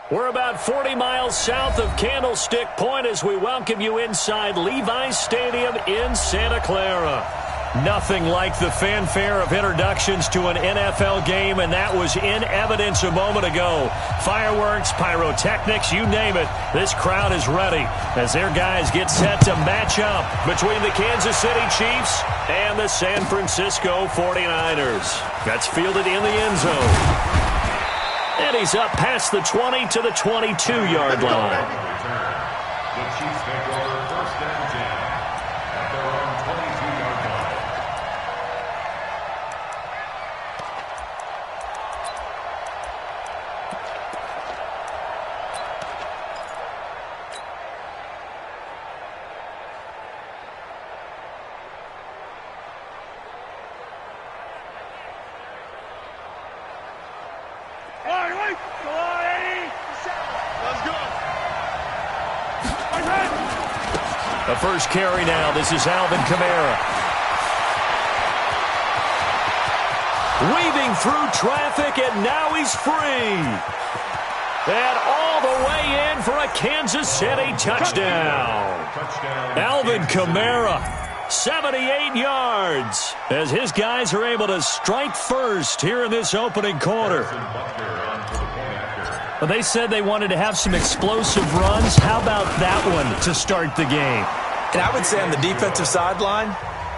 We're about 40 miles south of Candlestick Point as we welcome you inside Levi's Stadium in Santa Clara. Nothing like the fanfare of introductions to an NFL game, and that was in evidence a moment ago. Fireworks, pyrotechnics, you name it. This crowd is ready as their guys get set to match up between the Kansas City Chiefs and the San Francisco 49ers. That's fielded in the end zone. And he's up past the 20 to the 22-yard line. The Chiefs take over first and 10 at their own 22-yard line. The first carry now. This is Alvin Kamara. Weaving through traffic, and now he's free. And all the way in for a Kansas City touchdown. Alvin Kamara, 78 yards, as his guys are able to strike first here in this opening quarter. But they said they wanted to have some explosive runs. How about that one to start the game? And I would say on the defensive sideline,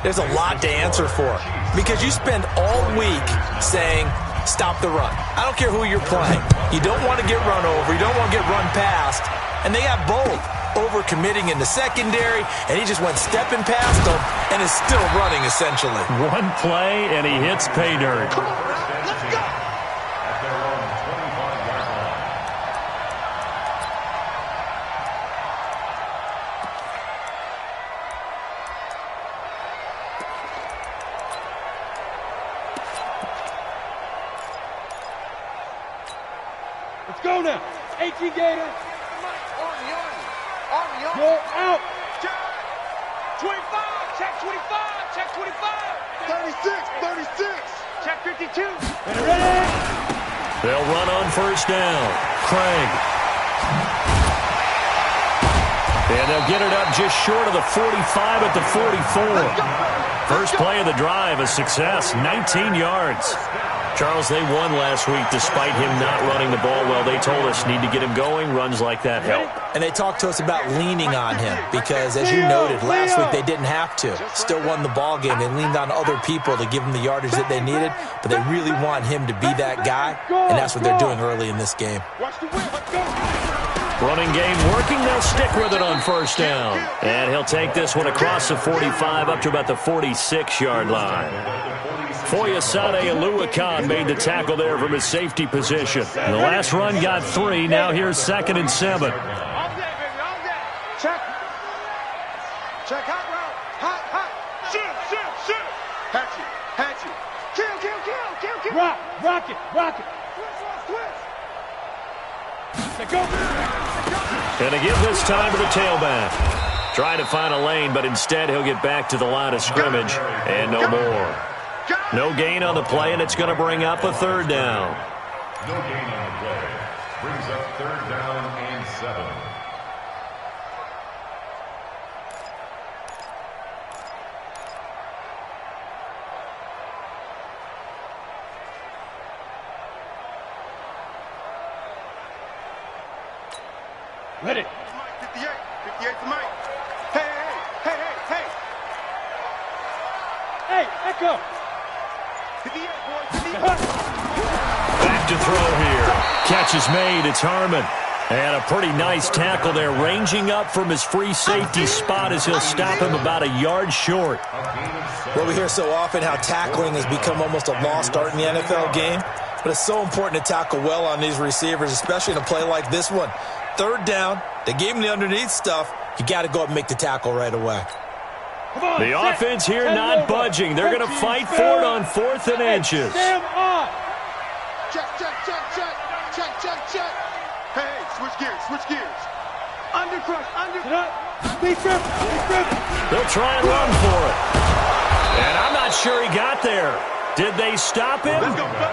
there's a lot to answer for. Because you spend all week saying, stop the run. I don't care who you're playing. You don't want to get run over. You don't want to get run past. And they got bold, over-committing in the secondary, and he just went stepping past them and is still running, essentially. One play, and he hits pay dirt. Come on, let's go. At their own 25-yard line. Let's go now. 18 Gator. Go out. Check 25. Check 25. Check 25. 36. Check 52. Ready? They'll run on first down. Craig. And they'll get it up just short of the 45 at the 44. First play of the drive, a success, 19 yards. Charles, they won last week despite him not running the ball well. They told us need to get him going. Runs like that help. And they talked to us about leaning on him because, as you noted, last week they didn't have to. Still won the ball game. They leaned on other people to give them the yardage that they needed, but they really want him to be that guy, and that's what they're doing early in this game. Running game working. They'll stick with it on first down. And he'll take this one across the 45 up to about the 46-yard line. Foyesade Aluakan made the tackle there from his safety position. The last run got 3. Now here's 2nd and 7. All day, baby, all day. Check. Check hot route. Hot. Shoot. Hatchet. Kill. Rock it. Let's go. And to give this time to the tailback. Trying to find a lane, but instead he'll get back to the line of scrimmage. And no more. No gain on the play, and it's going to bring up a 3rd down. No gain on the play. Brings up 3rd down and 7. Ready. 58 to Mike. Hey. Hey, echo. 58, boy. Back to throw here. Catch is made. It's Harmon. And a pretty nice tackle there, ranging up from his free safety spot as he'll stop him about a yard short. Well, we hear so often how tackling has become almost a lost art in the NFL game, but it's so important to tackle well on these receivers, especially in a play like this one. 3rd down, they gave him the underneath stuff. You got to go up and make the tackle right away. The offense here not budging. They're going to fight for it on 4th and inches. Stand on. Check. Hey, switch gears. Under crush. Be careful. They'll try and run for it. And I'm not sure he got there. Did they stop him?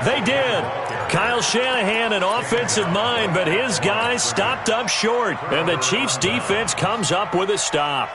They did. Kyle Shanahan an offensive mind, but his guys stopped up short, and the Chiefs defense comes up with a stop.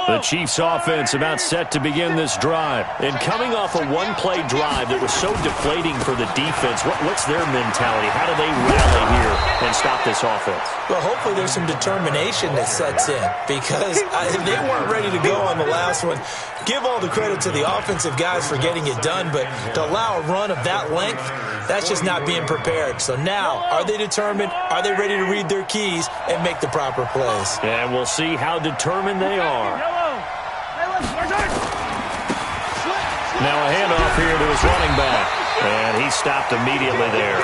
The Chiefs offense about set to begin this drive. And coming off a one-play drive that was so deflating for the defense, what's their mentality? How do they rally here and stop this offense? Well, hopefully there's some determination that sets in, because if they weren't ready to go on the last one, give all the credit to the offensive guys for getting it done, but to allow a run of that length, that's just not being prepared. So now, are they determined? Are they ready to read their keys and make the proper plays? And we'll see how determined they are. Now a handoff here to his running back, and he stopped immediately there.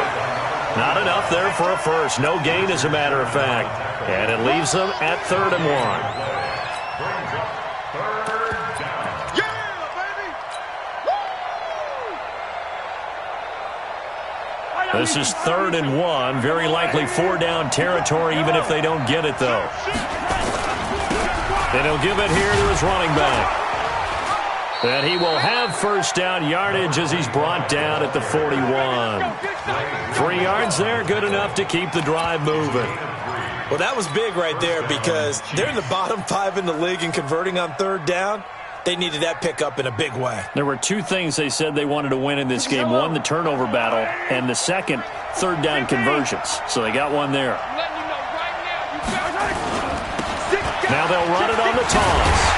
Not enough there for a first. No gain, as a matter of fact. And it leaves them at 3rd and 1. This is 3rd and 1. Very likely 4-down territory, even if they don't get it, though. And he'll give it here to his running back. And he will have first down yardage as he's brought down at the 41. 3 yards there, good enough to keep the drive moving. Well, that was big right there, because they're in the bottom 5 in the league in converting on 3rd down. They needed that pickup in a big way. There were 2 things they said they wanted to win in this game. One, the turnover battle, and the second, 3rd down conversions. So they got one there. Now they'll run it on the toss.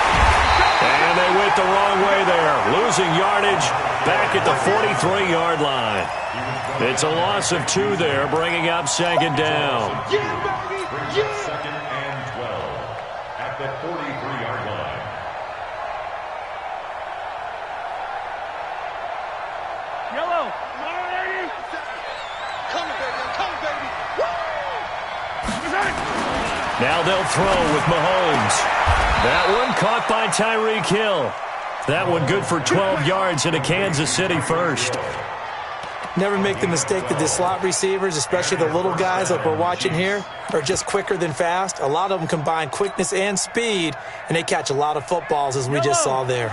And they went the wrong way there. Losing yardage back at the 43-yard line. It's a loss of 2 there, bringing up 2nd down. Second and 12 at the 43-yard line. Yellow. Coming, baby. I'm coming, baby. Now they'll throw with Mahomes. That one caught by Tyreek Hill. That one good for 12 yards in a Kansas City first. Never make the mistake that the slot receivers, especially the little guys like we're watching here, are just quicker than fast. A lot of them combine quickness and speed, and they catch a lot of footballs, as we just saw there.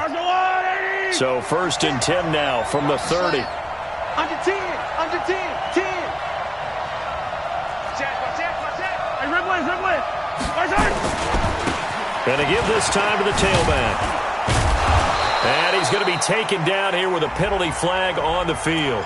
So 1st and 10 now from the 30. Under 10. Under 10. 10. Hey, Ridley. And to give this time to the tailback. And he's going to be taken down here with a penalty flag on the field.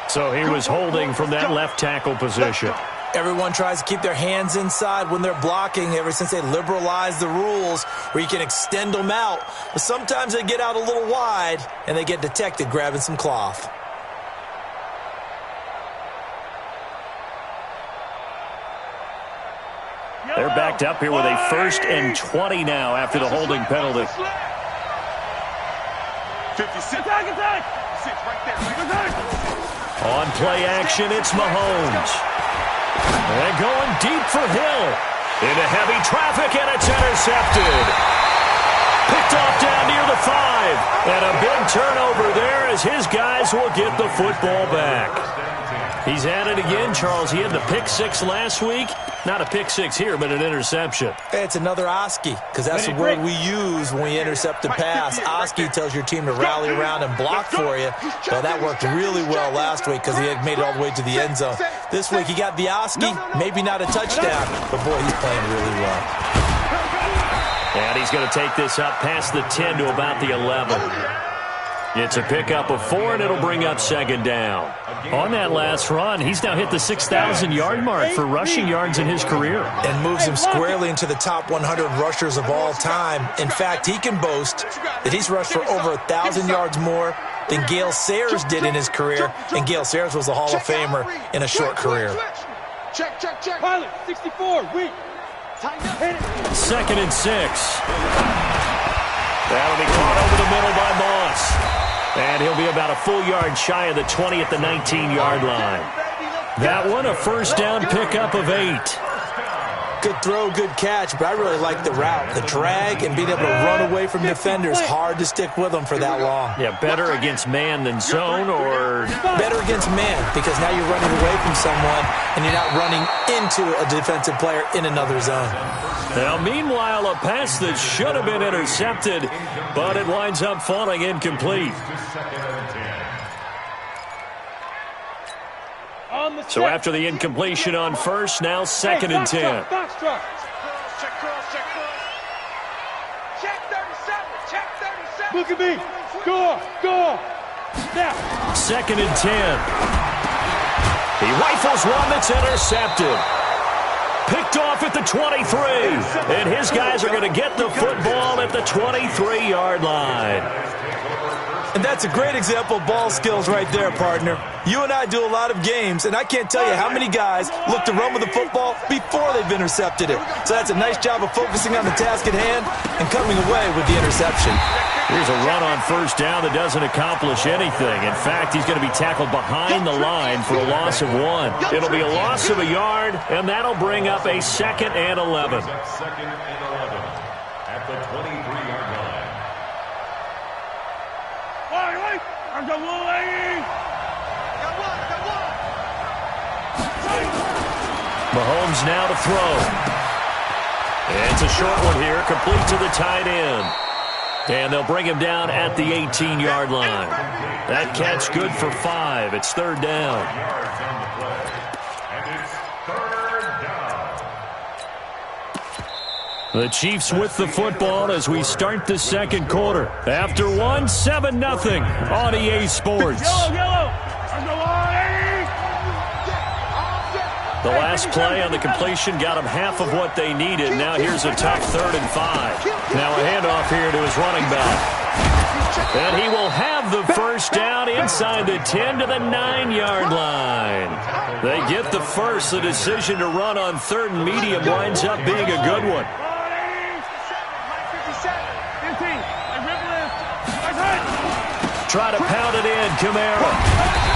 So he was holding from that left tackle position. Everyone tries to keep their hands inside when they're blocking ever since they liberalized the rules where you can extend them out. But sometimes they get out a little wide and they get detected grabbing some cloth. They're backed up here with a 1st and 20 now after the holding penalty. 56. Attack. On play action, it's Mahomes. And going deep for Hill. Into heavy traffic, and it's intercepted. Picked off down near the 5. And a big turnover there as his guys will get the football back. He's at it again, Charles. He had the pick 6 last week. Not a pick 6 here, but an interception. It's another Oski, because that's the word we use when we intercept a pass. Oski tells your team to rally around and block for you. Well, that worked really well last week because he had made it all the way to the end zone. This week he got the Oski, maybe not a touchdown, but boy, he's playing really well. And he's going to take this up past the 10 to about the 11. It's a pickup of 4, and it'll bring up 2nd down. On that last run, he's now hit the 6,000-yard mark for rushing yards in his career. And moves him squarely into the top 100 rushers of all time. In fact, he can boast that he's rushed for over 1,000 yards more than Gale Sayers did in his career. And Gale Sayers was a Hall of Famer in a short career. Check. Pilot, 64, weak. 2nd and 6. That'll be caught over the middle by Moss. And he'll be about a full yard shy of the 20 at the 19-yard line. That one, a 1st down pickup of 8. Good throw, good catch, but I really like the route. The drag and being able to run away from defenders, hard to stick with them for that long. Yeah, better against man than zone, or? Better against man, because now you're running away from someone and you're not running into a defensive player in another zone. Now, meanwhile, a pass that should have been intercepted, but it winds up falling incomplete. So after the incompletion on first, now 2nd and 10. Box truck. Check cross, check cross. Check 37, check 37. Look at me. Go. Now. 2nd and 10. He rifles one that's intercepted. Picked off at the 23. And his guys are going to get the football at the 23-yard line. And that's a great example of ball skills right there, partner. You and I do a lot of games, and I can't tell you how many guys look to run with the football before they've intercepted it. So that's a nice job of focusing on the task at hand and coming away with the interception. Here's a run on first down that doesn't accomplish anything. In fact, he's going to be tackled behind the line for a loss of 1. It'll be a loss of a yard, and that'll bring up a 2nd and 11. 2nd and 11 at the 23-yard line. I'm the lady. Mahomes now to throw. It's a short one here, complete to the tight end. And they'll bring him down at the 18-yard line. That catch good for 5. It's 3rd down. Yards on the play. And it's 3rd down. The Chiefs with the football as we start the 2nd quarter. After 1, 7-0 on EA Sports. Yellow. I'm the lady. The last play on the completion got them half of what they needed. Now here's a tough 3rd and 5. Now a handoff here to his running back. And he will have the first down inside the 10 to the 9-yard line. They get the first. The decision to run on 3rd and medium winds up being a good one. Try to pound it in, Kamara.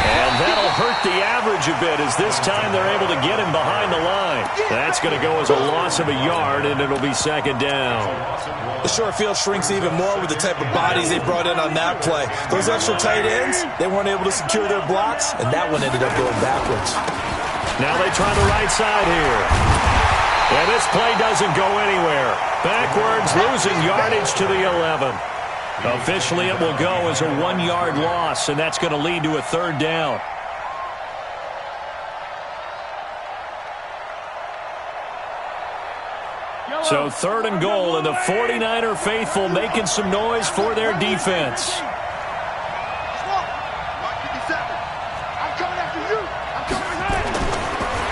And that'll hurt the average a bit as this time they're able to get him behind the line. That's going to go as a loss of a yard, and it'll be 2nd down. The short field shrinks even more with the type of bodies they brought in on that play. Those extra tight ends, they weren't able to secure their blocks, and that one ended up going backwards. Now they try the right side here. And this play doesn't go anywhere. Backwards, losing yardage to the 11. Officially, it will go as a 1-yard loss, and that's going to lead to a 3rd down. So 3rd and goal, and the 49er faithful making some noise for their defense.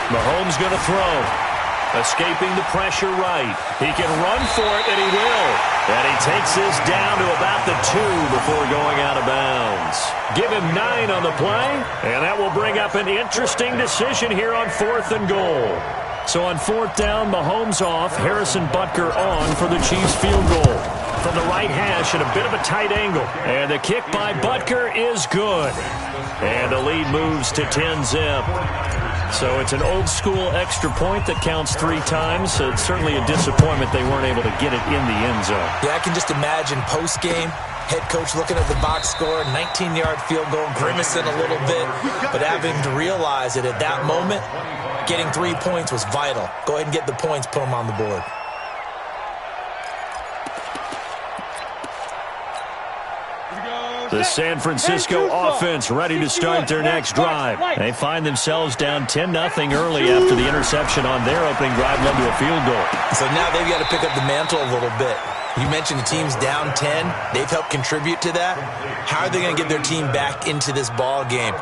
Mahomes going to throw. Escaping the pressure right. He can run for it, and he will. And he takes this down to about the 2 before going out of bounds. Give him 9 on the play, and that will bring up an interesting decision here on 4th and goal. So on 4th down, Mahomes off, Harrison Butker on for the Chiefs field goal. From the right hash at a bit of a tight angle. And the kick by Butker is good. And the lead moves to 10-zip. So it's an old-school extra point that counts 3 times. So it's certainly a disappointment they weren't able to get it in the end zone. Yeah, I can just imagine post-game, head coach looking at the box score, 19-yard field goal, grimacing a little bit, but having to realize that at that moment, getting 3 points was vital. Go ahead and get the points, put them on the board. The San Francisco offense ready to start their next drive. They find themselves down 10-0 early after the interception on their opening drive led to a field goal. So now they've got to pick up the mantle a little bit. You mentioned the team's down 10. They've helped contribute to that. How are they going to get their team back into this ball game?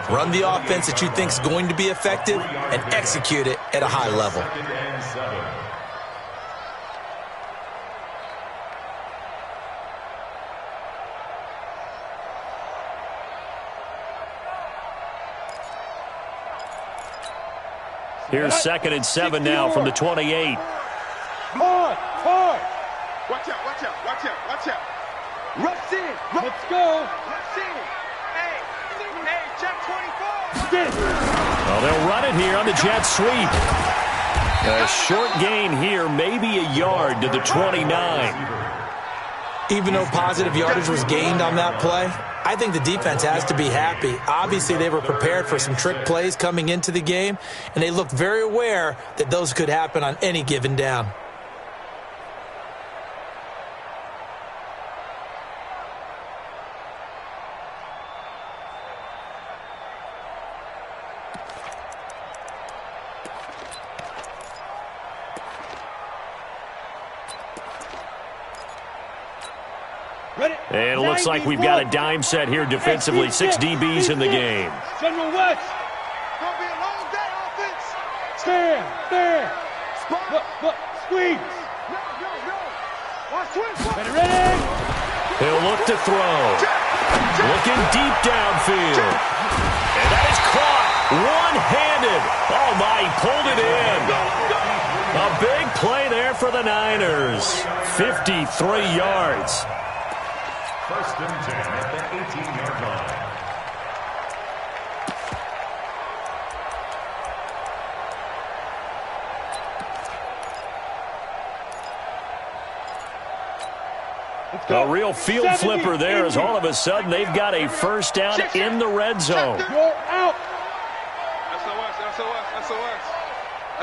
Run the offense that you think is going to be effective and execute it at a high level. Here's 2nd and 7 now from the 28. Hard. Watch out, watch out, watch out, watch out. Rush in. Let's go. Rush in. Hey, check 24. Get. Well, they'll run it here on the jet sweep. A short gain here, maybe a yard to the 29. Even though positive yardage was gained on that play, I think the defense has to be happy. Obviously, they were prepared for some trick plays coming into the game, and they looked very aware that those could happen on any given down. And it looks like we've got a dime set here defensively. 6 DBs in the game. General West. Gonna be a long day, offense. Stand. Squeeze. No. Watch swing. Ready. He'll look to throw. Looking deep downfield. And that is caught one-handed. Oh, my, he pulled it in. A big play there for the Niners. 53 yards. First and 10 at the 18-yard line. A real field flipper there as all of a sudden they've got a first down in the red zone. You're out.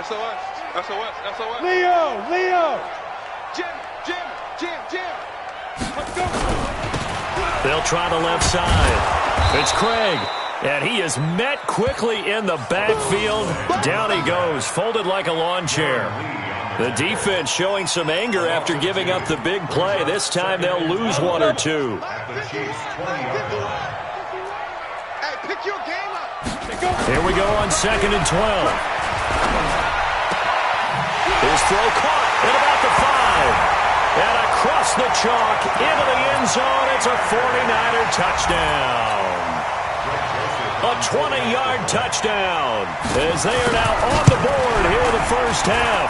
SOS. Leo. Jim. Let's go. They'll try the left side. It's Craig. And he is met quickly in the backfield. Down he goes, folded like a lawn chair. The defense showing some anger after giving up the big play. This time they'll lose 1 or 2. Hey, pick your game up. Here we go on 2nd and 12. His throw caught at about the 5. And across the chalk into the end zone. It's a 49er touchdown. A 20-yard touchdown as they are now on the board here in the first half.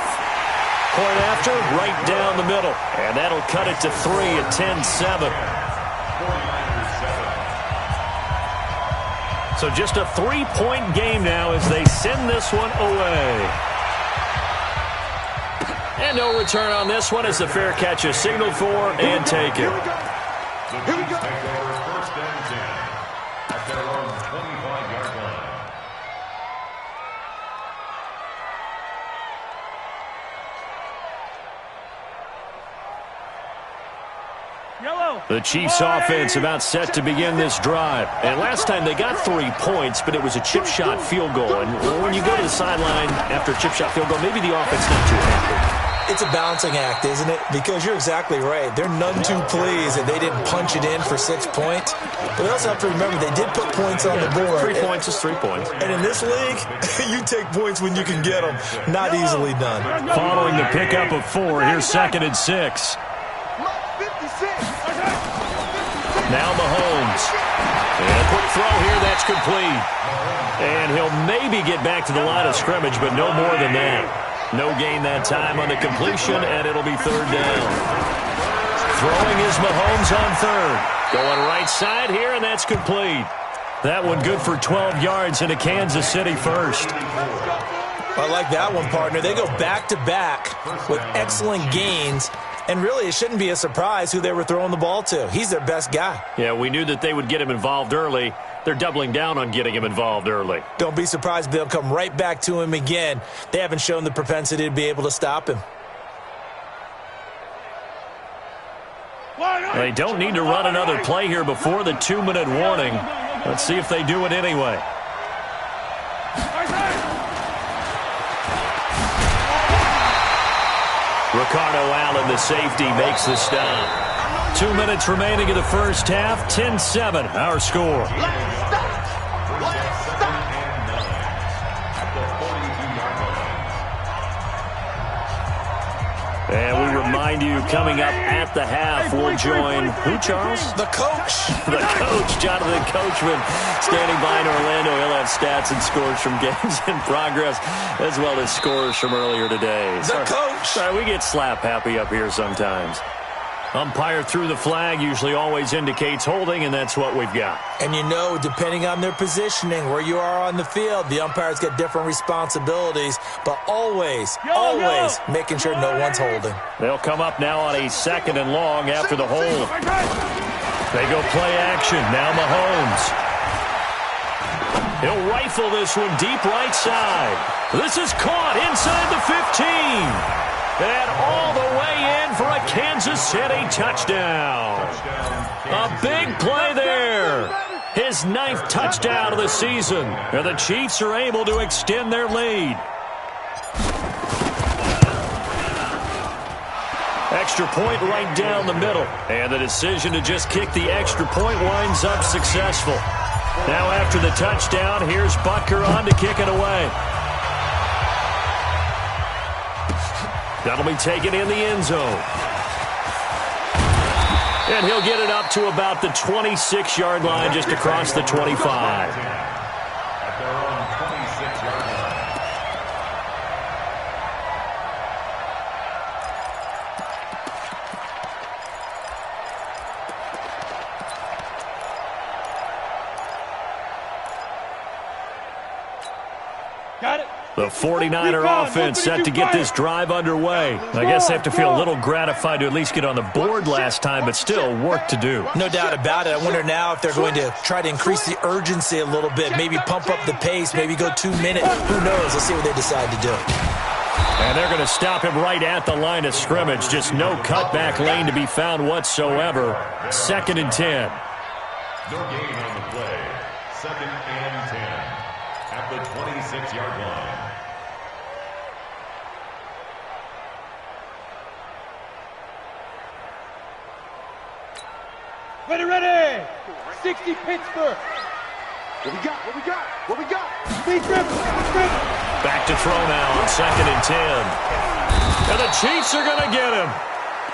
Point after, right down the middle. And that'll cut it to 3 at 10-7. So just a 3-point game now as they send this one away. And no return on this one as the fair catch is signaled for and taken. Here we go. Take over first and 10 at their own 25-yard line. The Chiefs offense about set to begin this drive. And last time they got 3 points, but it was a chip shot field goal. And when you go to the sideline after a chip shot field goal, maybe the offense not too happy. It's a balancing act, isn't it? Because you're exactly right. They're none too pleased that they didn't punch it in for 6 points. But we also have to remember they did put points on the board. 3 points is 3 points. And in this league, you take points when you can get them. Not easily done. Following the pickup of 4, here's 2nd and 6. Now Mahomes. And a quick throw here, that's complete. And he'll maybe get back to the line of scrimmage, but no more than that. No gain that time on the completion, and it'll be 3rd down. Throwing is Mahomes on 3rd. Going right side here, and that's complete. That one good for 12 yards into Kansas City first. I like that one, partner. They go back-to-back with excellent gains. And really, it shouldn't be a surprise who they were throwing the ball to. He's their best guy. Yeah, we knew that they would get him involved early. They're doubling down on getting him involved early. Don't be surprised if they'll come right back to him again. They haven't shown the propensity to be able to stop him. They don't need to run another play here before the 2-minute warning. Let's see if they do it anyway. Ricardo Allen, the safety, makes the stop. 2 minutes remaining in the first half. 10-7, our score. And we remind you, coming up at the half, we'll join who, Charles? The coach. The coach, Jonathan Coachman, standing by in Orlando. He'll have stats and scores from games in progress, as well as scores from earlier today. The coach. Sorry, we get slap happy up here sometimes. Umpire threw the flag, usually always indicates holding, and that's what we've got. And you know, depending on their positioning, where you are on the field, the umpires get different responsibilities, but always making sure no one's holding. They'll come up now on a 2nd and long after the hold. They go play action. Now Mahomes. He'll rifle this one deep right side. This is caught inside the 15. And all the way in for a Kansas City touchdown. A big play there. His 9th touchdown of the season. And the Chiefs are able to extend their lead. extra point right down the middle. And the decision to just kick the extra point winds up successful. Now after the touchdown, here's Butker on to kick it away. That'll be taken in the end zone. And he'll get it up to about the 26-yard line, just across the 25. At their own 26-yard line. Got it. The 49er offense set to get this drive underway. I guess they have to feel a little gratified to at least get on the board last time, but still work to do. No doubt about it. I wonder now if they're going to try to increase the urgency a little bit, maybe pump up the pace, maybe go 2 minutes. Who knows? Let's see what they decide to do. And they're going to stop him right at the line of scrimmage. Just no cutback lane to be found whatsoever. 2nd and 10. No gain on the play. 2nd and 10. At the 26-yard line. Ready. 60 Pittsburgh. What we got? What we got? What we got? Speed grip. Back to throw now on 2nd and 10. And the Chiefs are going to get him.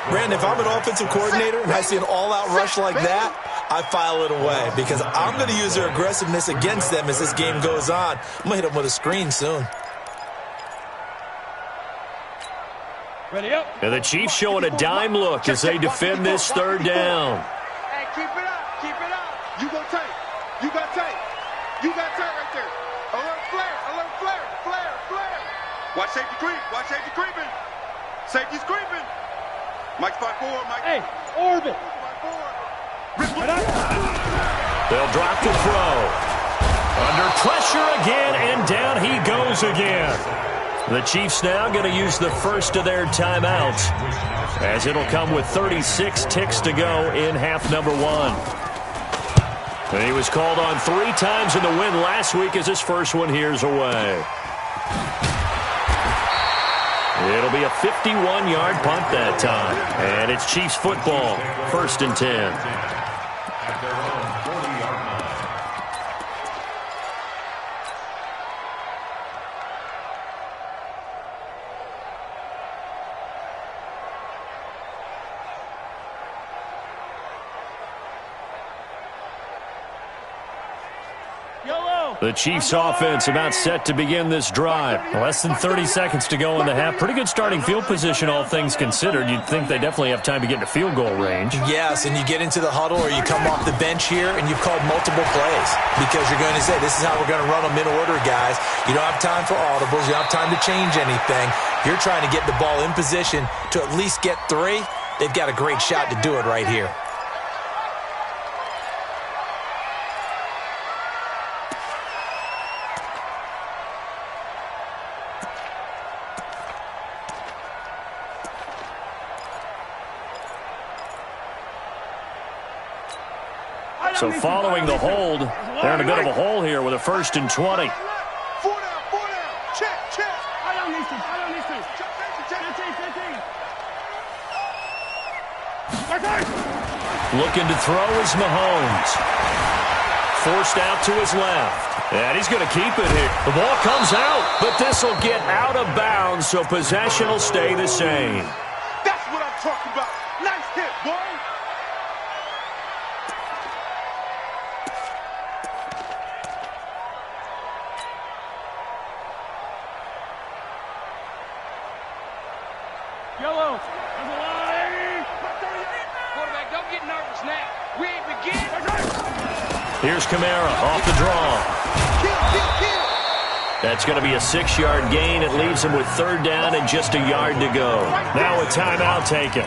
Brandon, if I'm an offensive coordinator and I see an all-out rush like that, I file it away because I'm going to use their aggressiveness against them as this game goes on. I'm going to hit them with a screen soon. Ready up. And the Chiefs showing a dime look as they defend this 3rd down. Hey, keep it up. Keep it up. You go tight. You got tight. You got tight right there. Alert flare. Alert flare. Flare. Flare. Watch safety creep. Watch safety creeping. Safety's creeping. Mike spot 4. Mike. Hey, orbit. They'll drop the throw. Under pressure again, and down he goes again. The Chiefs now going to use the first of their timeouts, as it'll come with 36 ticks to go in half number 1. And he was called on 3 times in the win last week as his first one here's away. It'll be a 51-yard punt that time. And it's Chiefs football, 1st and 10. At their own 40-yard line. The Chiefs offense about set to begin this drive. Less than 30 seconds to go in the half. Pretty good starting field position, all things considered. You'd think they definitely have time to get into field goal range. Yes, and you get into the huddle or you come off the bench here and you've called multiple plays because you're going to say, this is how we're going to run them in order, guys. You don't have time for audibles. You don't have time to change anything. You're trying to get the ball in position to at least get 3. They've got a great shot to do it right here. So following the hold, they're in a bit of a hole here with a 1st and 20. 4 down. 4 down. Check. Check. I don't need to. Looking to throw is Mahomes. Forced out to his left. And he's going to keep it here. The ball comes out, but this will get out of bounds, so possession will stay the same. That's what I'm talking about. Nice hit, boy. Yellow. Quarterback, don't get nervous now. We ain't beginning. Here's Kamara off the draw. Kill. That's going to be a 6-yard gain. It leaves him with 3rd down and just a yard to go. Now a timeout taken.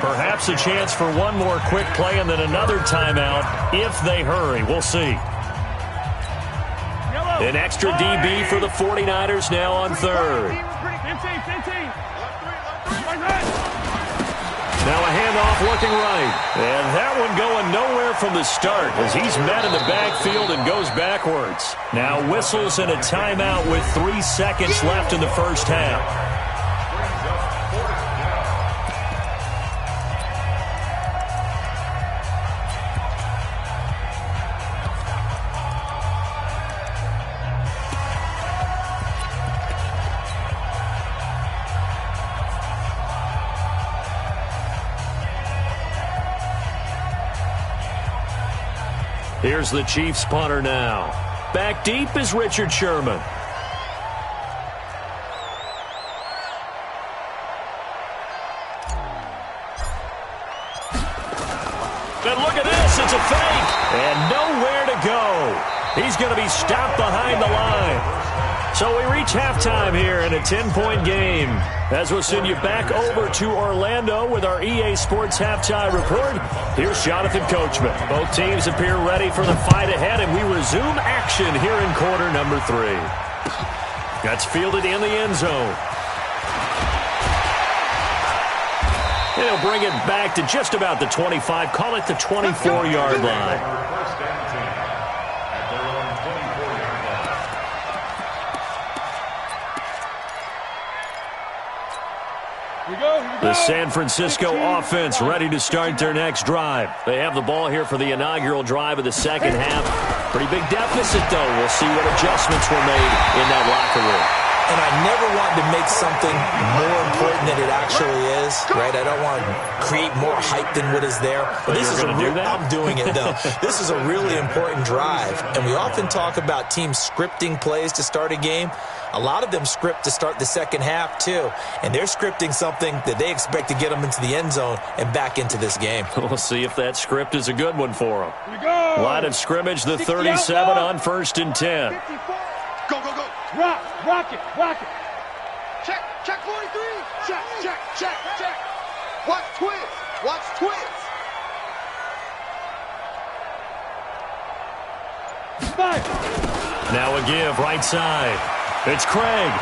Perhaps a chance for one more quick play and then another timeout if they hurry. We'll see. An extra DB for the 49ers now on 3rd. Now a handoff looking right. And that one going nowhere from the start as he's met in the backfield and goes backwards. Now whistles and a timeout with 3 seconds left in the first half. Here's the Chiefs punter now. Back deep is Richard Sherman. And look at this, it's a fake. And nowhere to go. He's going to be stopped behind the line. So we reach halftime here in a 10-point game. As we'll send you back over to Orlando with our EA Sports Halftime Report, here's Jonathan Coachman. Both teams appear ready for the fight ahead, and we resume action here in quarter number 3. That's fielded in the end zone. And he'll bring it back to just about the 25, call it the 24-yard line. The San Francisco offense ready to start their next drive. They have the ball here for the inaugural drive of the second half. Pretty big deficit, though. We'll see what adjustments were made in that locker room. And I never want to make something more important than it actually is, right? I don't want to create more hype than what is there. But this is I'm doing it, though. This is a really important drive. And we often talk about teams scripting plays to start a game. A lot of them script to start the second half, too. And they're scripting something that they expect to get them into the end zone and back into this game. We'll see if that script is a good one for them. Line of scrimmage, the 37 on 1st and 10. Go, go, go. Rock it. Check 43. Check. Watch twist. Now a give, right side. It's Craig.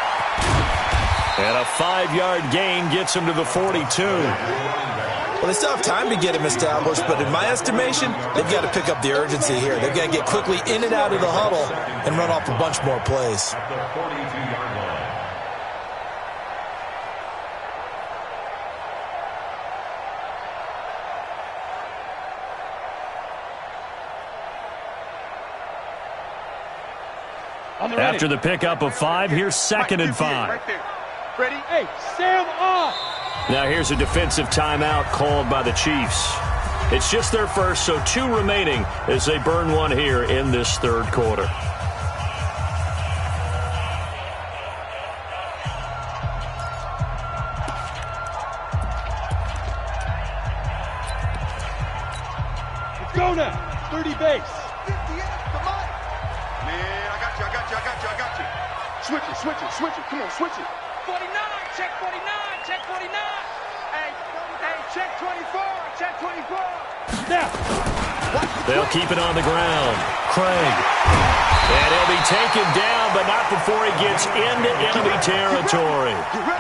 And a 5-yard gain gets him to the 42. Well, they still have time to get him established, but in my estimation, they've got to pick up the urgency here. They've got to get quickly in and out of the huddle and run off a bunch more plays. After the pickup of 5, here's 2nd and 5. Right there. Ready? Hey, Sam off. Now here's a defensive timeout called by the Chiefs. It's just their first, so 2 remaining as they burn one here in this third quarter. Let's go now. 30 base. 58, come on. Man, I got you. Switch it. Come on, switch it. 49, check 49. Hey, check 24. Now. They'll keep it on the ground. Craig. And he'll be taken down, but not before he gets into enemy territory.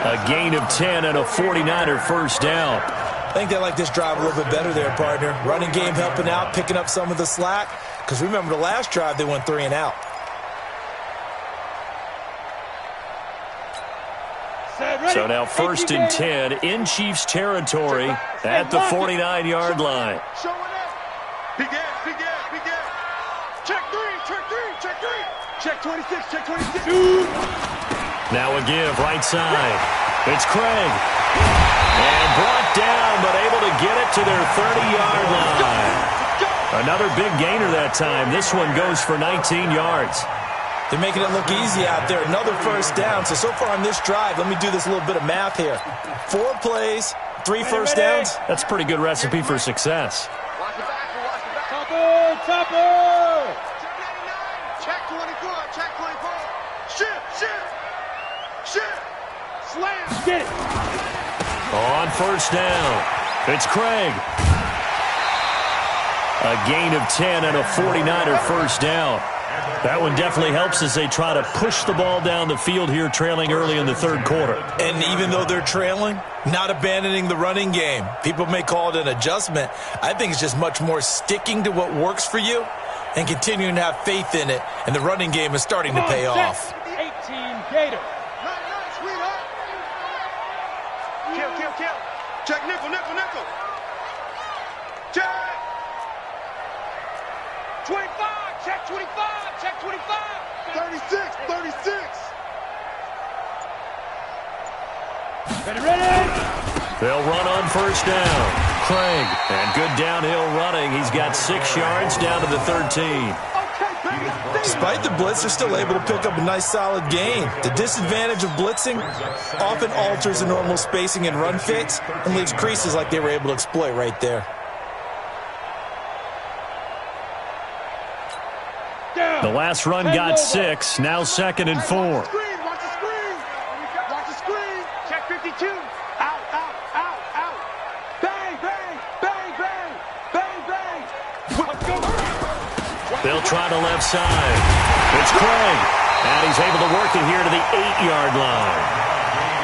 A gain of 10 and a 49er first down. I think they like this drive a little bit better there, partner. Running game helping out, picking up some of the slack. Because remember the last drive, they went 3 and out. So now 1st and 10 in Chiefs territory at the 49-yard line. Showing up. Big ass. Check 3. Check 26. Now a give, right side. It's Craig. And brought down, but able to get it to their 30-yard line. Another big gainer that time. This one goes for 19 yards. They're making it look easy out there. Another first down. So far on this drive, let me do this little bit of math here. 4 plays, 3 first downs. That's a pretty good recipe for success. Watch the back. Topper. Check 24. Shit. Slam. Get it. On first down, it's Craig. A gain of 10 and a 49er first down. That one definitely helps as they try to push the ball down the field here, trailing early in the third quarter. And even though they're trailing, not abandoning the running game. People may call it an adjustment. I think it's just much more sticking to what works for you and continuing to have faith in it. And the running game is starting to pay off. 18 Gator. Nice, sweetheart. Kill. Check nickel. Check. 25, check 25. 36. Ready. They'll run on first down. Craig, and good downhill running. He's got got 6 yards down to the 13. Despite the blitz, they're still able to pick up a nice solid gain. The disadvantage of blitzing often alters the normal spacing and run fits and leaves creases like they were able to exploit right there. The last run got 6, now 2nd and 4. Watch the screen. Watch the screen. Check 52. Out. Bang, bang, bang, bang, bang, bang. Let's go. They'll try the left side. It's Craig. And he's able to work it here to the 8-yard line.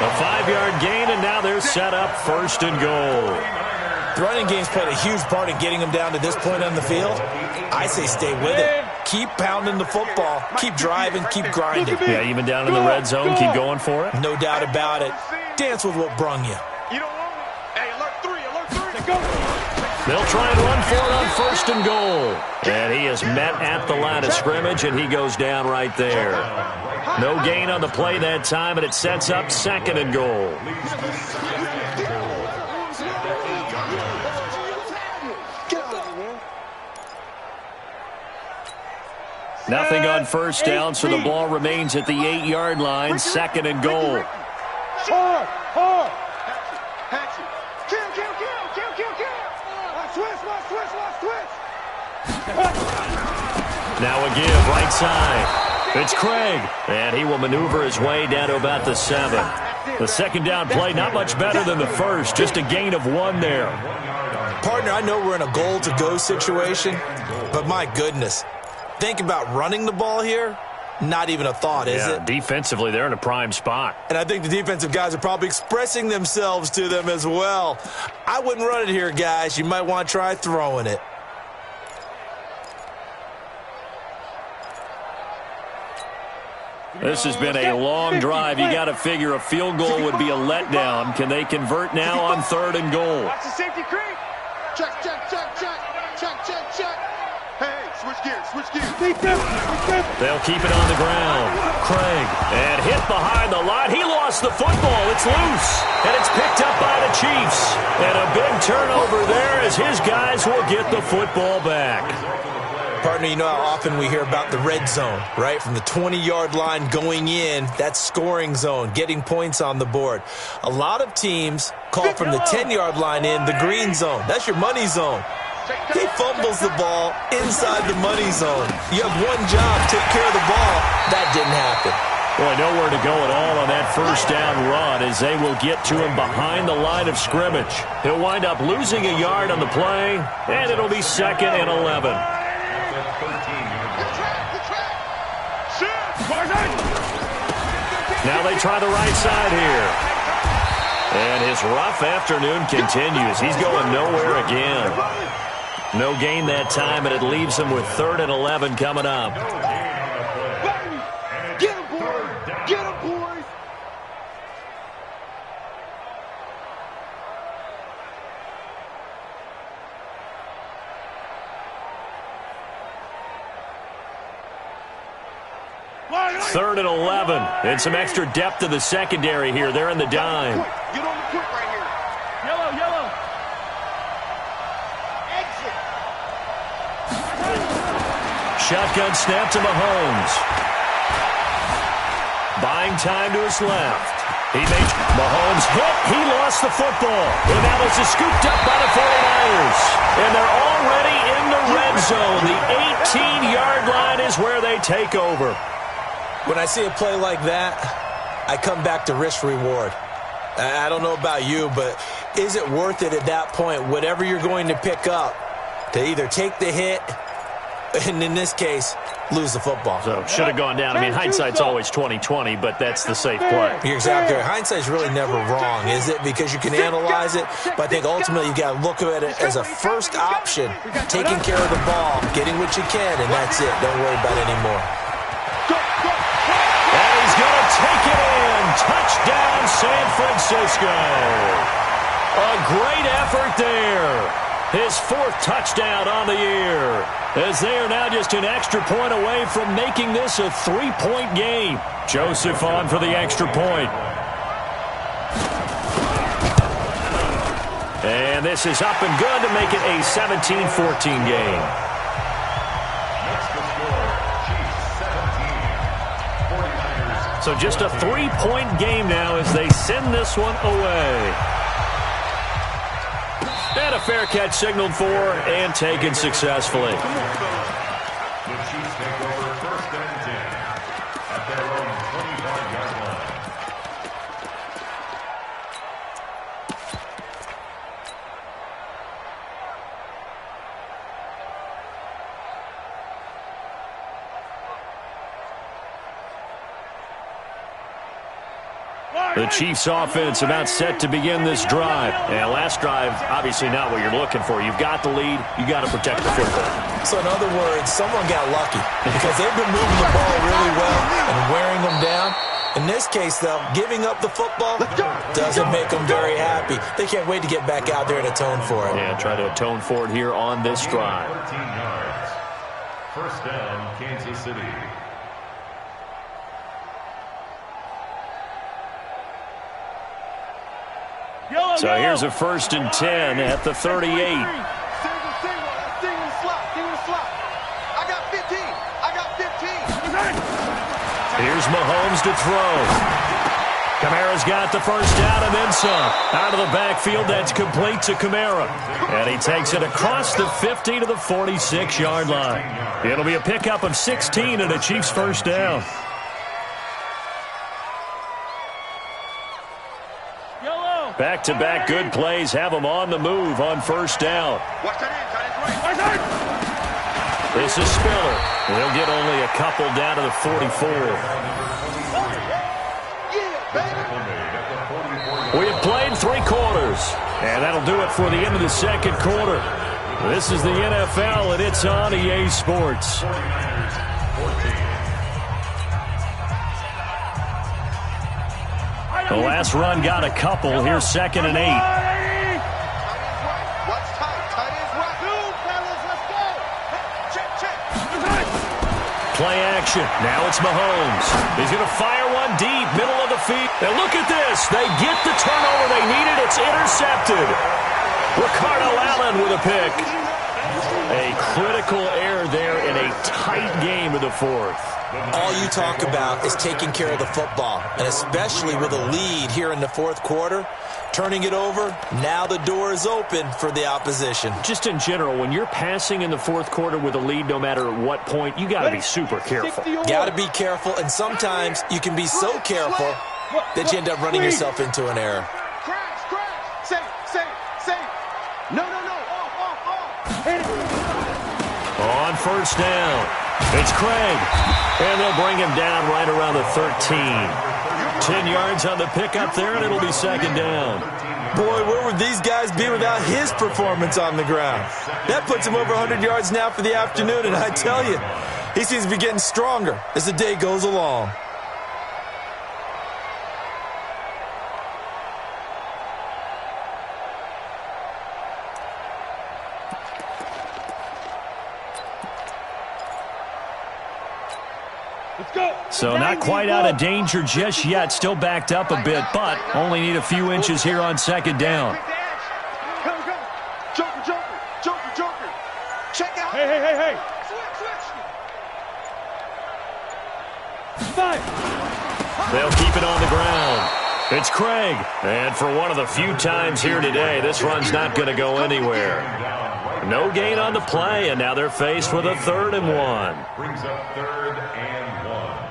A 5-yard gain, and now they're set up 1st and goal. The running game's played a huge part in getting them down to this point on the field. I say stay with it. Keep pounding the football. Keep driving. Keep grinding. Yeah, even down in the red zone, keep going for it. No doubt about it. Dance with what brung you. You don't want it. Hey, alert 3. Go. They'll try and run for it on 1st and goal. And he is met at the line of scrimmage, and he goes down right there. No gain on the play that time, and it sets up 2nd and goal. Nothing on 1st down, so the ball remains at the 8-yard line, 2nd and goal. Hard. Hatch it. Kill. Switch. Now a give, right side. It's Craig, and he will maneuver his way down to about the 7. The 2nd down play, not much better than the first, just a gain of 1 there. Partner, I know we're in a goal-to-go situation, but my goodness. Think about running the ball here. Not even a thought, is it? Defensively, they're in a prime spot. And I think the defensive guys are probably expressing themselves to them as well. I wouldn't run it here, guys. You might want to try throwing it. This has been a long drive. You got to figure a field goal would be a letdown. Can they convert now on 3rd and goal? Watch the safety creep. Check. Hey, switch gears. They'll keep it on the ground. Craig, and hit behind the line. He lost the football. It's loose, and it's picked up by the Chiefs. And a big turnover there as his guys will get the football back. Partner, you know how often we hear about the red zone, right? From the 20-yard line going in, that's scoring zone, getting points on the board. A lot of teams call from the 10-yard line in the green zone. That's your money zone. He fumbles the ball inside the money zone. You have one job, take care of the ball. That didn't happen. Boy, nowhere to go at all on that 1st down run as they will get to him behind the line of scrimmage. He'll wind up losing a yard on the play, and it'll be 2nd and 11. Now they try the right side here. And his rough afternoon continues. He's going nowhere again. No gain that time, and it leaves him with 3rd and 11 coming up. Get him, boys. Third and 11. And some extra depth to the secondary here. They're in the dime. Get on the quick right here. Yellow. Exit. Shotgun snap to Mahomes. Buying time to his left. He makes Mahomes hit. He lost the football. And now this is scooped up by the 49ers. And they're already in the red zone. The 18-yard line is where they take over. When I see a play like that, I come back to risk-reward. I don't know about you, but is it worth it at that point, whatever you're going to pick up, to either take the hit, and in this case, lose the football? So should have gone down. I mean, hindsight's always 20/20, but that's the safe play. You're exactly right. Hindsight's really never wrong, is it? Because you can analyze it, but I think ultimately you got to look at it as a first option, taking care of the ball, getting what you can, and that's it. Don't worry about it anymore. And he's going to take it in. Touchdown, San Francisco. A great effort there. His 4th touchdown on the year, as they are now just an extra point away from making this a 3-point game. Joseph on for the extra point. And this is up and good to make it a 17-14 game. So just a 3-point game now as they send this one away. And a fair catch signaled for and taken successfully. The Chiefs take over 1st and 10 at their own 25-yard line. The Chiefs offense about set to begin this drive. And last drive, obviously not what you're looking for. You've got the lead. You got to protect the football. So in other words, someone got lucky because they've been moving the ball really well and wearing them down. In this case, though, giving up the football doesn't make them very happy. They can't wait to get back out there and atone for it. Yeah, try to atone for it here on this drive. 14 yards. 1st down, Kansas City. So here's a 1st and 10 at the 38. Single. Sting in the slot. I got 15. I got 15. Here's Mahomes to throw. Kamara's got the first down and then some. Out of the backfield, that's complete to Kamara. And he takes it across the 50 to the 46-yard line. It'll be a pickup of 16 and a Chiefs first down. Back-to-back good plays have them on the move on 1st down. Watch that end, right. This is Spiller. He'll get only a couple down to the 44. We have played 3 quarters, and that'll do it for the end of the 2nd quarter. This is the NFL, and it's on EA Sports. The last run got a couple. Here's 2nd and 8. Play action. Now it's Mahomes. He's going to fire one deep, middle of the field. And look at this. They get the turnover they needed. It's intercepted. Ricardo Allen with a pick. A critical error there in a tight game of the 4th. All you talk about is taking care of the football, and especially with a lead here in the 4th quarter, turning it over, now the door is open for the opposition. Just in general, when you're passing in the 4th quarter with a lead, no matter at what point, you got to be super careful. Got to be careful, and sometimes you can be so careful that you end up running yourself into an error. Crash. Safe. No. On 1st down, it's Craig. And they'll bring him down right around the 13. 10 yards on the pickup there, and it'll be 2nd down. Boy, where would these guys be without his performance on the ground? That puts him over 100 yards now for the afternoon, and I tell you, he seems to be getting stronger as the day goes along. So not quite out of danger just yet. Still backed up a bit, but only need a few inches here on 2nd down. Go. Joker. Check out. Hey. Switch. Five. They'll keep it on the ground. It's Craig. And for one of the few times here today, this run's not going to go anywhere. No gain on the play, and now they're faced with a 3rd and 1. Brings up 3rd and 1.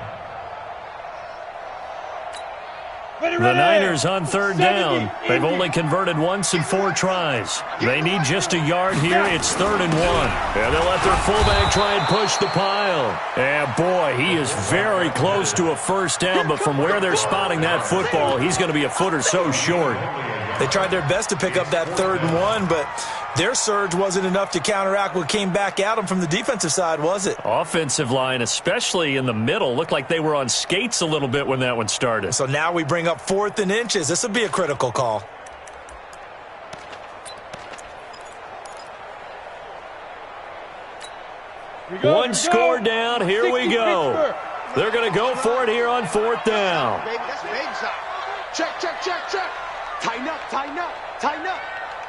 The Niners on 3rd down. They've only converted once in 4 tries. They need just a yard here. It's 3rd and 1. And they'll let their fullback try and push the pile. And boy, he is very close to a 1st down, but from where they're spotting that football, he's going to be a foot or so short. They tried their best to pick up that 3rd and 1, but their surge wasn't enough to counteract what came back at them from the defensive side, was it? Offensive line, especially in the middle, looked like they were on skates a little bit when that one started. So now we bring up 4th and inches. This will be a critical call. One score down. Here we go. They're going to go for it here on 4th down. Baby, that's baby side. Check. Tighten up.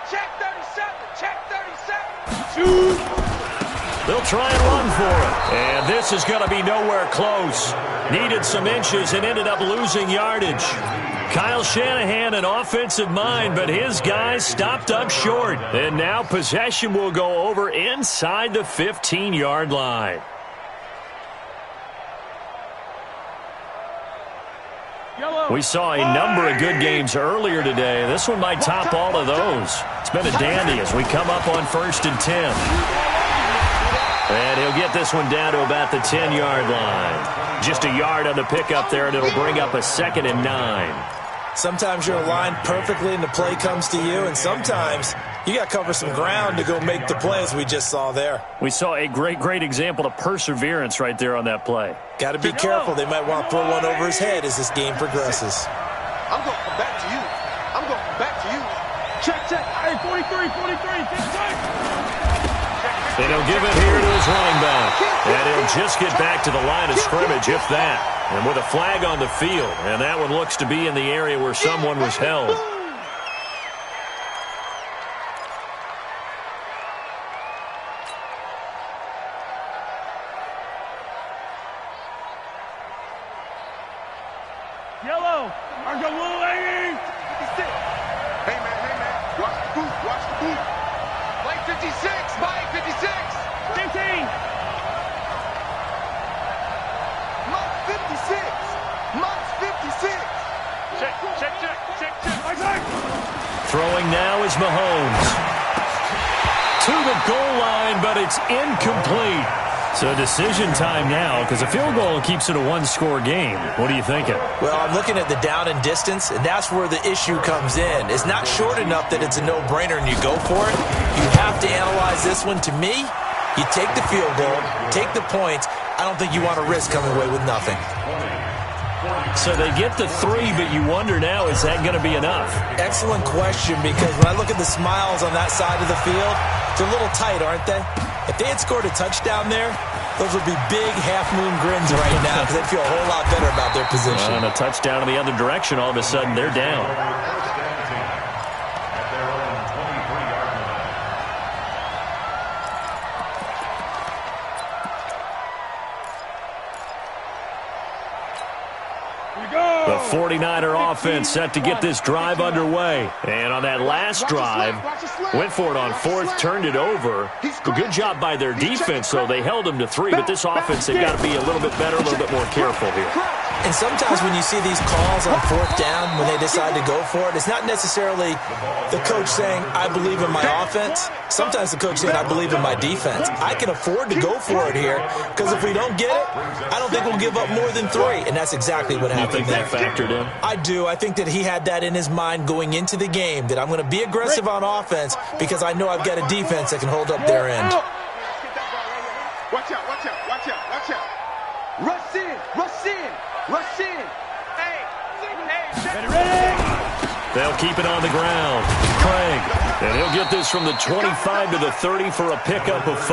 Check 37. Check 37. Shoot. They'll try and run for it. And this is going to be nowhere close. Needed some inches and ended up losing yardage. Kyle Shanahan, an offensive mind, but his guys stopped up short. And now possession will go over inside the 15-yard line. We saw a number of good games earlier today. This one might top all of those. It's been a dandy as we come up on 1st and 10. And he'll get this one down to about the 10-yard line. Just a yard on the pickup there, and it'll bring up a 2nd and 9. Sometimes you're aligned perfectly and the play comes to you, and sometimes you got to cover some ground to go make the play, as we just saw there. We saw a great example of perseverance right there on that play. Got to be careful. They might want to throw one over his head as this game progresses. I'm going to come back to you. I'm going to come back to you. Check. Hey, 43. Check. And he'll give it here to his running back. And he'll just get back to the line of scrimmage, if that. And with a flag on the field. And that one looks to be in the area where someone was held. Yellow. Are you little lady? Hey, man. Watch the boot. Play 56. Play 56. 15. Mark 56. Mark 56. Check. Throwing now is Mahomes. To the goal line, but it's incomplete. So decision time now, because a field goal keeps it a one-score game. What are you thinking? Well, I'm looking at the down and distance, and that's where the issue comes in. It's not short enough that it's a no-brainer and you go for it. You have to analyze this one. To me, you take the field goal, take the points. I don't think you want to risk coming away with nothing. So they get the 3, but you wonder now, is that going to be enough? Excellent question, because when I look at the smiles on that side of the field, they're a little tight, aren't they? If they had scored a touchdown there, those would be big half-moon grins right now because they'd feel a whole lot better about their position. And a touchdown in the other direction, all of a sudden they're down. The 49er offense set to get this drive underway. And on that last drive, went for it on 4th, turned it over. A good job by their defense, though. They held them to 3, but this offense, they've got to be a little bit better, a little bit more careful here. And sometimes when you see these calls on 4th down, when they decide to go for it, it's not necessarily the coach saying, I believe in my offense. Sometimes the coach saying, I believe in my defense. I can afford to go for it here, because if we don't get it, I don't think we'll give up more than 3. And that's exactly what happened there. Factored in? I do. I think that he had that in his mind going into the game, that I'm going to be aggressive on offense because I know I've got a defense that can hold up their end. Watch out. Rush in. Hey. Ready. They'll keep it on the ground. Craig. And he'll get this from the 25 to the 30 for a pickup of 5.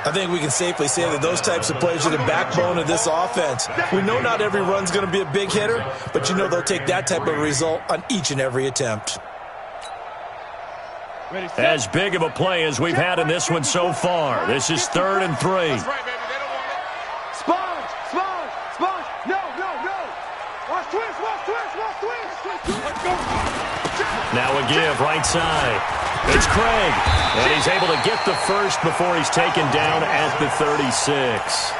I think we can safely say that those types of plays are the backbone of this offense. We know not every run's going to be a big hitter, but you know they'll take that type of result on each and every attempt. As big of a play as we've had in this one so far. This is 3rd and 3. That's right, baby. They don't want it. Sponge. No. Watch twist. Let's go. Now a give right side. It's Craig. And he's able to get the first before he's taken down at the 36.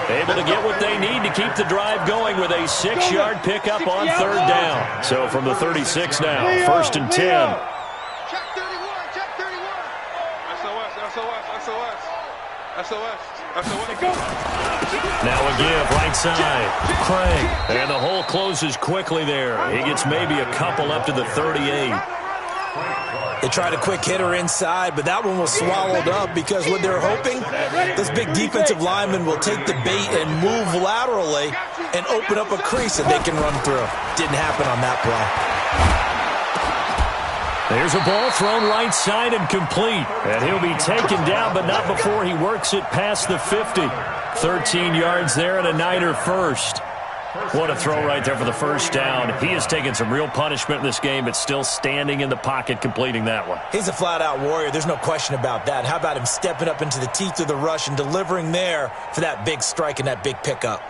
Able to get what they need to keep the drive going with a 6-yard pickup on 3rd down. So from the 36 now, 1st and 10. Check 31. SOS. Now a give right side. Craig. And the hole closes quickly there. He gets maybe a couple up to the 38. They tried a quick hitter inside, but that one was swallowed up because what they're hoping, this big defensive lineman will take the bait and move laterally and open up a crease that they can run through. Didn't happen on that play. There's a ball thrown right side and complete. And he'll be taken down, but not before he works it past the 50. 13 yards there and a Niner first. What a throw right there for the first down. He has taken some real punishment in this game, but still standing in the pocket completing that one. He's a flat-out warrior. There's no question about that. How about him stepping up into the teeth of the rush and delivering there for that big strike and that big pickup?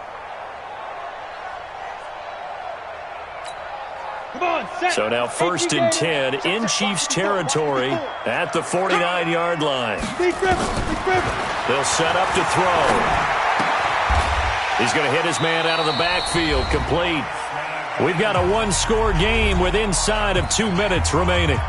So now 1st and 10 in Chiefs territory at the 49-yard line. They'll set up to throw. He's going to hit his man out of the backfield, complete. We've got a one-score game with inside of 2 minutes remaining.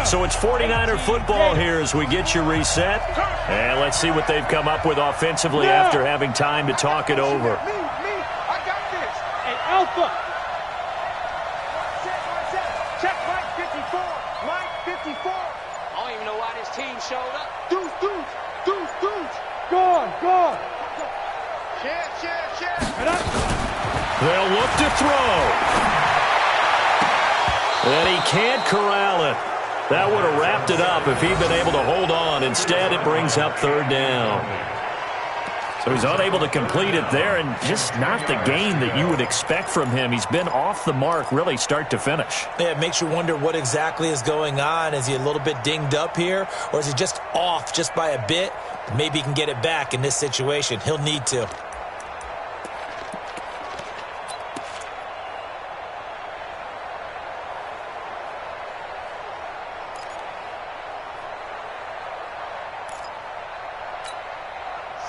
So it's 49er football here as we get you reset. And let's see what they've come up with offensively after having time to talk it over. Me, I got this. Hey, Alpha. Check Mike 54. Mike 54. I don't even know why this team showed up. Dudes. Gone. Share. They'll look to throw. And he can't corral it. That would have wrapped it up if he'd been able to hold on. Instead, it brings up 3rd down. So he's unable to complete it there, and just not the gain that you would expect from him. He's been off the mark, really, start to finish. Yeah, it makes you wonder what exactly is going on. Is he a little bit dinged up here, or is he just off just by a bit? Maybe he can get it back in this situation. He'll need to.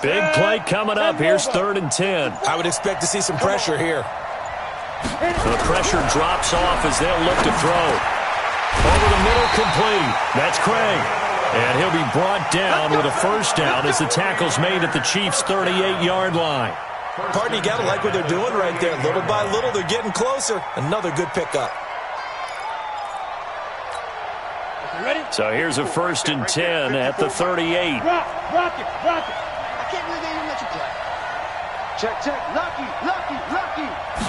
Big play coming up. Here's 3rd and 10. I would expect to see some pressure here. The pressure drops off as they'll look to throw. Over the middle, complete. That's Craig. And he'll be brought down with a 1st down as the tackle's made at the Chiefs' 38-yard line. Pardon, you got to like what they're doing right there. Little by little, they're getting closer. Another good pickup. So here's a 1st and 10 at the 38. Rock it. I can't believe they even let you play. Check. Lucky.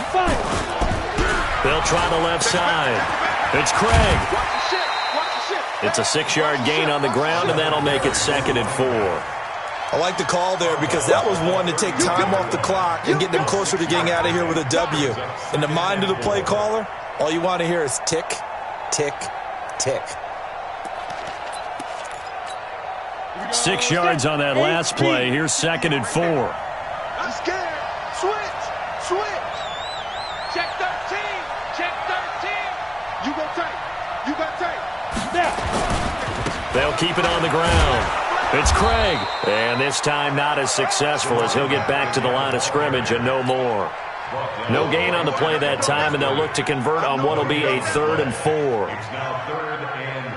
Fire. They'll try the left side. It's Craig. Watch the shit. It's a 6-yard gain on the ground, and that'll make it 2nd and 4. I like the call there because that was one to take time off the clock and get them closer to getting out of here with a W. In the mind of the play caller, all you want to hear is tick, tick, tick. 6 yards on that last play. Here's 2nd and 4. I'm scared. Switch. Check 13. You got tape. Now. They'll keep it on the ground. It's Craig. And this time not as successful as he'll get back to the line of scrimmage and no more. No gain on the play that time, and they'll look to convert on what will be a 3rd and 4. It's now 3rd and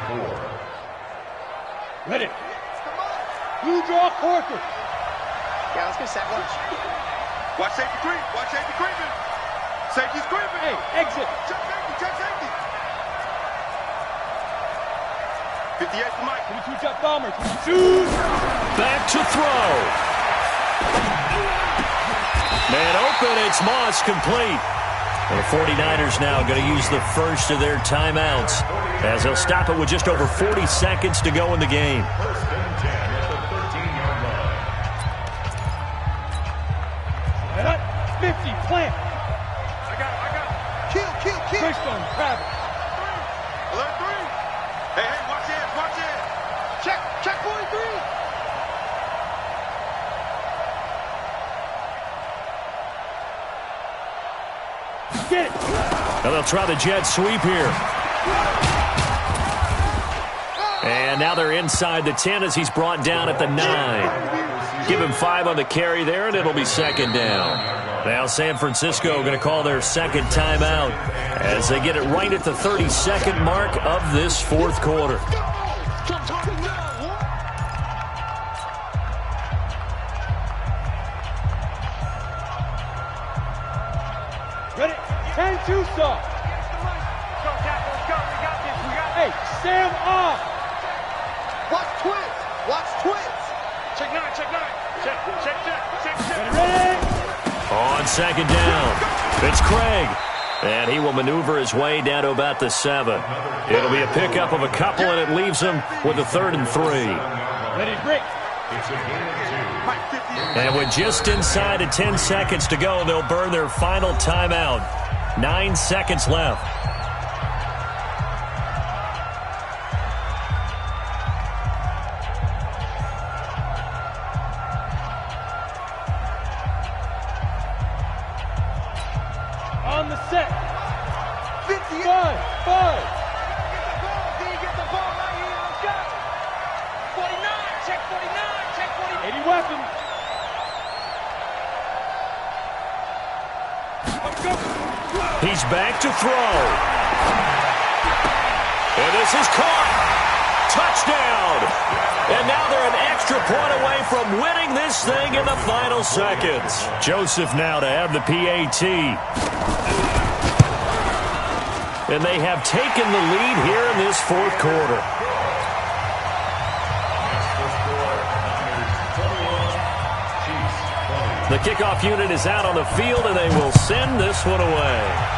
4. Ready. Blue draw quarter. Yeah, let's get set. Watch safety creeping. Safety's creeping. Hey, exit. Check safety. 58 for Mike. 22 jet bomber. 22. Back to throw. Man open, it's Moss, complete. And the 49ers now going to use the first of their timeouts as they'll stop it with just over 40 seconds to go in the game. 1st and 10 at the 13-yard line. 50, plant. I got it. Kill. Christian, grab it. Alert 3. Hey, watch it. Check 43. Get it. Now they'll try the jet sweep here. And now they're inside the 10 as he's brought down at the 9. Give him 5 on the carry there, and it'll be 2nd down. Now San Francisco going to call their 2nd timeout as they get it right at the 32nd mark of this 4th quarter. Ready. 10-2 stop. Hey, Sam off. Watch twins. Check 9. Check. Ready. On 2nd down, it's Craig. And he will maneuver his way down to about the 7. It'll be a pickup of a couple, and it leaves him with a 3rd and 3. Ready, break. It's a gain of 2. And with just inside of 10 seconds to go, they'll burn their final timeout. 9 seconds left. On the set. 58. 5. Get the ball right here. Let's go. 49. Check 49. Check 49. 80 weapons. Let's go. He's back to throw. And this is caught. Touchdown. And now they're an extra point away from winning this thing in the final seconds. Joseph now to have the PAT. And they have taken the lead here in this 4th quarter. The kickoff unit is out on the field, and they will send this one away.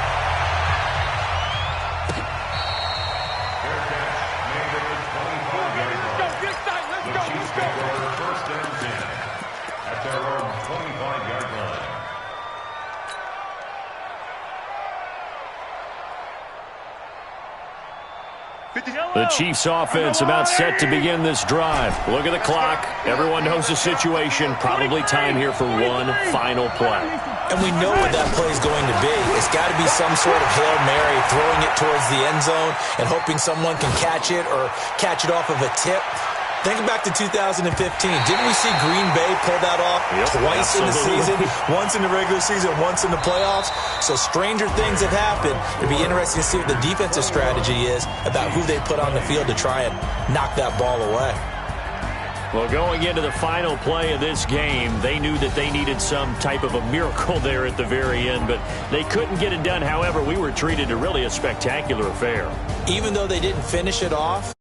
The Chiefs offense about set to begin this drive. Look at the clock. Everyone knows the situation. Probably time here for one final play. And we know what that play is going to be. It's got to be some sort of Hail Mary, throwing it towards the end zone and hoping someone can catch it or catch it off of a tip. Think back to 2015. Didn't we see Green Bay pull that off twice in the season? Once in the regular season, once in the playoffs. So stranger things have happened. It'd be interesting to see what the defensive strategy is about who they put on the field to try and knock that ball away. Well, going into the final play of this game, they knew that they needed some type of a miracle there at the very end, but they couldn't get it done. However, we were treated to really a spectacular affair. Even though they didn't finish it off,